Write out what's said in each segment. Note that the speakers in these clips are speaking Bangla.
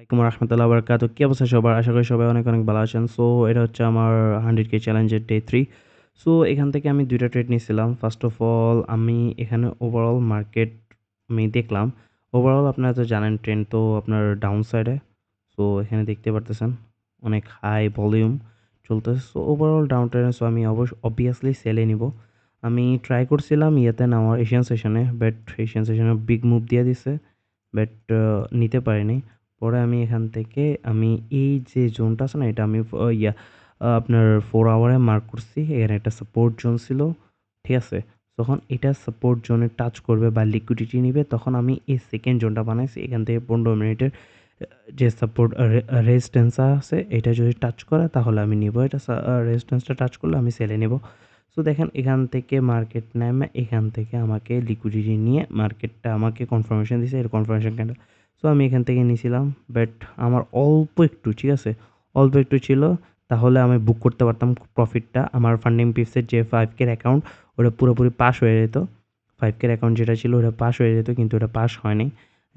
আসসালামু রাহমাতুল্লাহি ওয়া বারাকাতুহু। কি অবস্থা সবার? আশা করি সবাই অনেক, অনেক ভালো আছেন। সো এটা হচ্ছে আমার 100K চ্যালেঞ্জের ডে 3। সো এখান থেকে আমি ২ টা ট্রেড নিছিলাম। ফার্স্ট অফ অল আমি এখানে ওভারঅল মার্কেট আমি দেখলাম। ওভারঅল আপনারা তো জানেন ট্রেন্ড তো আপনার ডাউন সাইডে। সো এখানে দেখতে পারতেছেন অনেক হাই ভলিউম চলতেছে। সো ওভারঅল ডাউন ট্রেন্ডে সো আমি অবভিয়াসলি সেলে নিবো। আমি ট্রাই করছিলাম ইয়েতে নেওয়ার এশিয়ান সেশনে, বাট এশিয়ান সেশনে বিগ মুভ দিয়ে দিছে। বাট নিতে পারিনি। পরে আমি এখান থেকে এই যে জোনটা আছে না এটা আমি আপনার 4 আওয়ারে মার্ক করছি। এখানে একটা সাপোর্ট জোন ছিল। ঠিক আছে? যখন এটা সাপোর্ট জোনে টাচ করবে বা লিকুইডিটি নিবে তখন আমি এই সেকেন্ড জোনটা বানাইছি। এখান থেকে 15 মিনিটের যে সাপোর্ট রেজিস্ট্যান্স আছে এটা যদি টাচ করে তাহলে আমি নিবো। এটা রেজিস্ট্যান্সটা টাচ করলে আমি সেলে নিবো। সো দেখেন এখান থেকে মার্কেট নেমে এখান থেকে আমাকে লিকুইডিটি নিয়ে মার্কেটটা আমাকে কনফার্মেশন দিছে। এর কনফার্মেশন ক্যান্ডেল। সো আমি এখান থেকে নিছিলাম। বাট আমার অল্প একটু, ঠিক আছে? অল্প একটু ছিল। তাহলে আমি বুক করতে পারতাম প্রফিটটা। আমার ফান্ডিং পিপসের যে 5K এর অ্যাকাউন্ট ওটা পুরোপুরি পাস হয়ে যেত। 5K এর অ্যাকাউন্ট যেটা ছিল ওটা পাস হয়ে যেত, কিন্তু ওটা পাস হয়নি।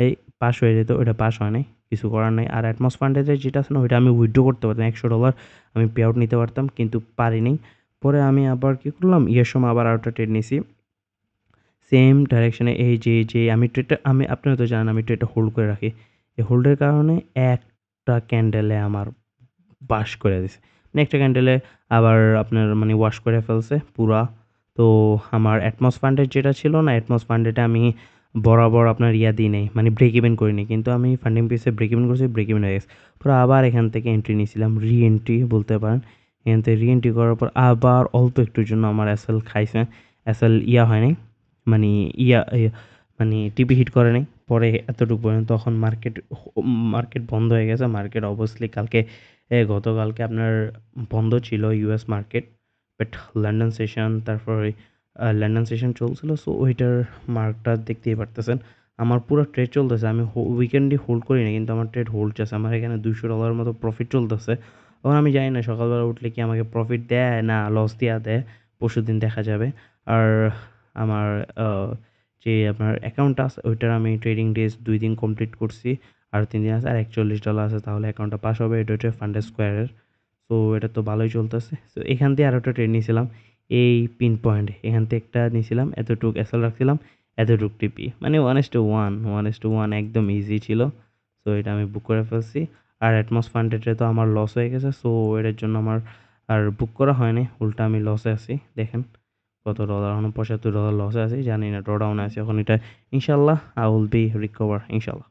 এই পাস হয়ে যেত, ওটা পাস হয় নাই। কিছু করার নাই। আর অ্যাটমস ফান্ডের যেটা আছে না ওইটা আমি উইথড্র করতে পারতাম। $100 আমি পে আউট নিতে পারতাম, কিন্তু পারিনি। পরে আমি আবার কি করলাম, ইয়ের সময় আবার আরেকটা ট্রেড নিছি। সেম ডাইরেকশনে এই যে আমি ট্রেডটা আপনারা তো জানেন আমি ট্রেডটা হোল্ড করে রাখি। এই হোল্ডের কারণে একটা ক্যান্ডেলে আমার বাশ করে দিছে। মানে একটা ক্যান্ডেলে আবার আপনার মানে ওয়াশ করে ফেলছে পুরা। তো আমার অ্যাটমস ফান্ডের যেটা ছিল না, অ্যাটমস ফান্ডেটা আমি বরাবর আপনার দিই নাই, মানে ব্রেক ইভেন করিনি। কিন্তু আমি ফান্ডিং পেজে ব্রেক ইভেন করছি, ব্রেক ইভেন হয়ে গেছে। পরে আবার এখান থেকে এন্ট্রি নিয়েছিলাম, রি-এন্ট্রি বলতে পারেন। এখান থেকে রি-এন্ট্রি করার পর আবার অল্প একটুর জন্য আমার এসএল খাইছে। এসএল হয় নাই। মানে ইয়া ইয়া মানে টিপি হিট করে নাই। পরে এতটুকু পর্যন্ত তখন মার্কেট বন্ধ হয়ে গেছে। মার্কেট অবভিয়াসলি গতকালকে আপনার বন্ধ ছিল US market. But London session তারপরে লন্ডন সেশন চলছিল। সো ওইটার মার্কটা দেখতেই পারতেছেন। আমার পুরো ট্রেড চলতেছে। আমি উইকেন্ডে হোল্ড করি না, কিন্তু আমার ট্রেড হোল্ড চলছে। আমার এখানে $200 মতো প্রফিট চলতেছে। এখন আমি জানি না সকালবেলা উঠলে কি আমাকে প্রফিট দেয় না লস দিয়া দেয়। পরশুদিন দেখা যাবে। আর আমার যে আপনার অ্যাকাউন্টটা আছে ওইটার আমি ট্রেডিং ডেজ 2 দিন কমপ্লিট করছি। আর 3 দিন আছে, আর $41 আছে, তাহলে অ্যাকাউন্টটা পাস হবে। এটা হচ্ছে ফান্ডের স্কোয়ারের। সো এটা তো ভালোই চলতেছে। সো এখান দিয়ে আরেকটা ট্রেড নিয়েছিলাম এই পিন পয়েন্টে। এখান থেকে একটা নিয়েছিলাম, এতটুক এসএল রাখছিলাম, এতটুক টিপি। মানে 1:1, 1:1 একদম ইজি ছিল। সো এটা আমি বুক করে ফেলছি। আর অ্যাটমস ফান্ডেতে তো আমার লস হয়ে গেছে। সো এটার জন্য আমার আর বুক করা হয়নি। উল্টা আমি লসে আছি। দেখেন কত ডলার, এখন $75 লসে আছি। জানি না ড্রডাউনে আছি এখন। এটা ইনশাল্লাহ আই উইল বি রিকভার ইনশাল্লাহ।